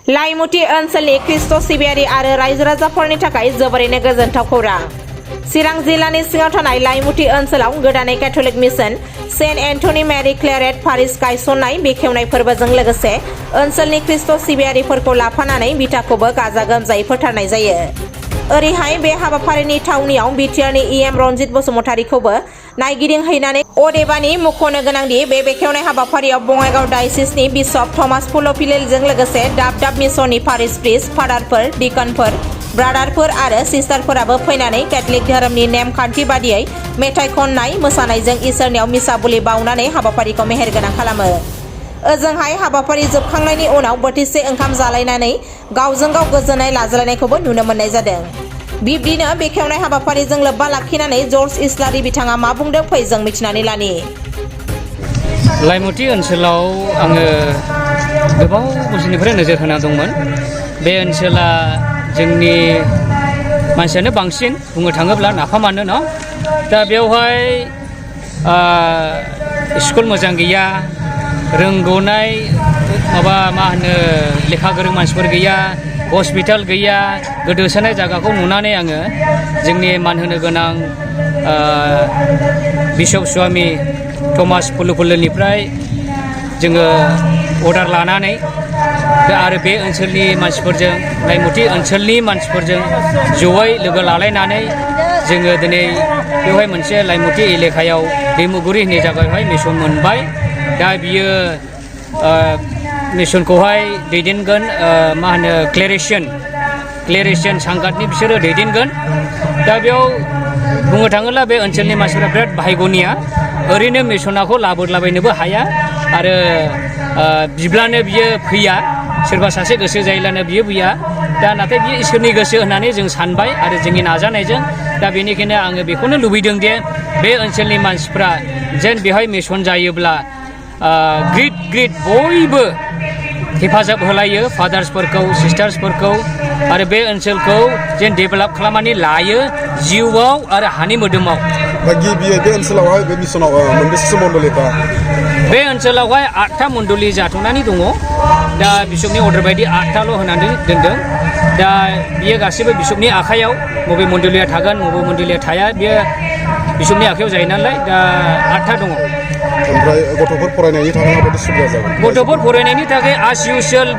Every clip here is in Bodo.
लाइमुथि ओनसोलनि ख्रिस्ट सिबियारि आरो रायजो राजाफोरनि थाखाय जोबोरैनो गोजोनथाव खौरां। चिरां जिल्लानि सिङाव थानाय लाइमुथि ओनसोलाव गोदानै कैथलिक मिशन सेन्ट एन्टनी मेरी क्लेरेट पारिश गायसननाय बेखेवनाय फोरबोजों लोगोसे ओनसोलनि ख्रिस्ट सिबियारिफोरखौ लाफानानै बिथाखौबो गाजा गोमजायै फोथारनाय जायो। ओरैहाय बे हाबाफारिनि थावनियाव बिटिआरनि इएम रनजित बसुमतारीखौबो नायगिदिंहैनानै अदेबानि मख'नो गोनांदि बे बेखेवनाय हाबाफारियाव बङाइगाव डायसिसनि बिशप थमास फुल'फिलिलजों लोगोसे दाब दाब मिशननि पारिश प्रिस्ट फादारफोर डिकनफोर ब्रादारफोर आरो सिस्टारफोराबो फैनानै कैथलिक धोरोमनि नेमखान्थि बादियै मेथाइ खननाय मोसानायजों इसोरनियाव मिसा बुलि बावनानै हाबाफारिखौ मेहेरगोनां खालामो। ओजोंहाय हाबाफारि जोबखांनायनि उनाव बोथिसे ओंखाम जालायनानै गावजों गाव गोजोननाय लाज्लायनायखौबो नुनो मोननाय जादों। बिब्दिनो बेखेवनाय हाबाफारिजों लोब्बा लाखिनानै जर्ज इस्लारि बिथाङा मा बुंदों फै जों मिथिनानै लानि। लाइमुथि ओनसोलाव आङो गोबाव बोसोरनिफ्राय नोजोर होना दंमोन। बे ओनसोला जोंनि मानसियानो बांसिन बुंनो थाङोब्ला नाफामानो न' दा बेवहाय स्कुल मोजां गैया, रोंगौनाय माबा मा होनो लेखा गोरों मानसिफोर गैया, हस्पिटाल गैया, गोदोसोनाय जायगाखौ नुनानै आङो जोंनि मान होनो गोनां बिशप स्वामी थमास फुल'फिलिलनिफ्राय जोङो अर्डार लानानै आरो बे ओनसोलनि मानसिफोरजों लाइमुथि ओनसोलनि मानसिफोरजों जयै लोगो लालायनानै जोङो दिनै बेवहाय मोनसे लाइमुथि एलेकायाव दैमुगुरि होननाय जायगायावहाय मिशन मोनबाय। दा बियो मिशनखौहाय दैदेनगोन मा होनो क्लेरेशन सांगादनि बिसोरो दैदेनगोन। दा बेयाव बुंनो थाङोब्ला बे ओनसोलनि मानसिफोरा बिराद बाहायगनिया, ओरैनो मिशनाखौ लाबोलाबायनोबो हाया आरो बिब्लानो बियो फैया, सोरबा सासे गोसो जायोब्लानो बियो फैया। दा नाथाय बियो इसोरनि गोसो होननानै जों सानबाय आरो जोंनि नाजानायजों दा बेनिखायनो आङो बेखौनो लुबैदों दि बे ओनसोलनि मानसिफ्रा जेन बेवहाय मिशन जायोब्ला ग्रिड बयबो हेफाजाब होलायो, फादार्सफोरखौ सिस्टार्सफोरखौ आरो बे ओनसोलखौ जेन डेभेलप खालामनानै लायो जिउआव आरो हानि मोदोमाव। गिबियै बे ओनसोलावहाय बे मिशनाव मोनबेसे मण्डलिफ्रा? बे ओनसोलावहाय 8था मण्डलि जाथ'नानै दङ। दा बिशपनि अर्डार बायदि 8थाल' होनानै दोनदों। दा बियो गासैबो बिशपनि आखायाव, बबे मण्डलिया थागोन बबे मण्डलिया थाया बियो बिशपनि आखायाव जायो नालाय। दा 8था दङ। ओमफ्राय गथ'फोर फरायनायनि थाखाय माबायदि सुबिदा जागोन? गथ'फोर फरायनायनि थाखाय एस इउजुअल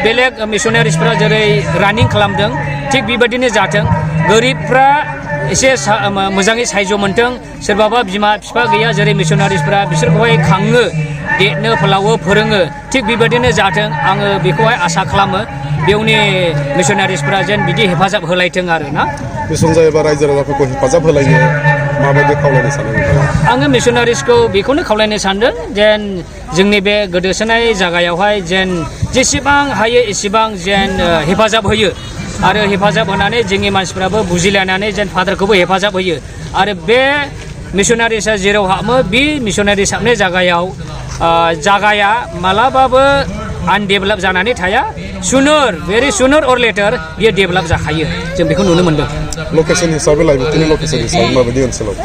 बेलेग मिशनारिसफोरा जेरै रानिं खालामदों थिग बेबायदिनो जाथों। गोरिबफ्रा एसे मोजाङै सायज' मोनथों, सोरबाबा बिमा बिफा गैया जेरै मिशनारिसफ्रा बिसोरखौहाय खाङो, देरनो फोलावो, फोरोङो, थिग बेबायदिनो जाथों। आङो बेखौहाय आसा खालामो बेवनि मिशनारिसफ्रा जेन बिदि हेफाजाब होलायथों आरो ना। मिशन जायोबा रायजो राजाफोरखौ हेफाजाब होलायनो माबायदि खावलायनो सानो नोंथाङा? आङो मिशनारिसखौ बेखौनो खावलायनो सानदों जेन जोंनि बे गोदोसोनाय जायगायावहाय जेन जेसेबां हायो एसेबां जेन हेफाजाब होयो आरो हेफाजाब होनानै जोंनि मानसिफ्राबो बुजिलायनानै जेन फादारखौबो हेफाजाब होयो आरो बे मिशनारिसा जेराव हाबो बे मिशनारिस हाबनाय जागाया मालाबाबो आनडेभेलप जानानै थाया। भेरि सुनार अर लेटार बियो डेभेलप जाखायो, जों बेखौ नुनो मोनदों। लकेसन हिसाबै लाइमुथिनि लकेसन हिसाबै माबायदि ओनसोलाव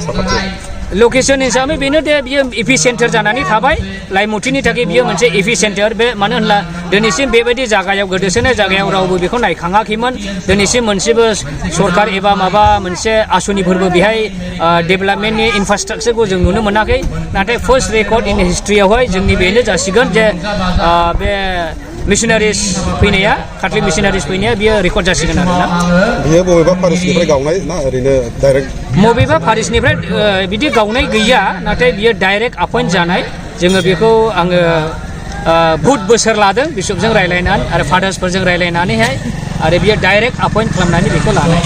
साखाथियाव? लकेसन हिसाबै बेनो दे बियो एपि सेन्टार जानानै थाबाय। लाइमुथिनि थाखाय बियो मोनसे एपि सेन्टार। बे मानो होनब्ला दिनैसिम बेबायदि जायगायाव गोदोसोनाय जायगायाव रावबो बेखौ नायखाङाखैमोन। दिनैसिम मोनसेबो सरकार एबा माबा मोनसे आसनिफोरबो बेहाय डेभेलपमेन्टनि इनफ्रास्ट्राक्चारखौ जों नुनो मोनाखै। नाथाय फार्स्ट रेकर्ड इन हिस्ट्रियावहाय जोंनि बेनो जासिगोन जे बे मिशनारिस फैनाया, कैथलिक मिशनारिस फैनाया बियो रेकर्ड जासिगोन आरोना। बियो बबेबा पारिसनिफ्राय गावनाय ना ओरैनो डाइरेक्ट? बबेबा पारिसनिफ्राय बिदि गावनाय गैया, नाथाय बियो डाइरेक्ट अपइन्ट जानाय। जोङो बेखौ आङो बहुत बोसोर लादों बिशपजों रायलायनानै आरो फादार्सफोरजों रायलायनानैहाय, आरो बियो डाइरेक्ट अपइन्ट खालामनानै बेखौ लानाय।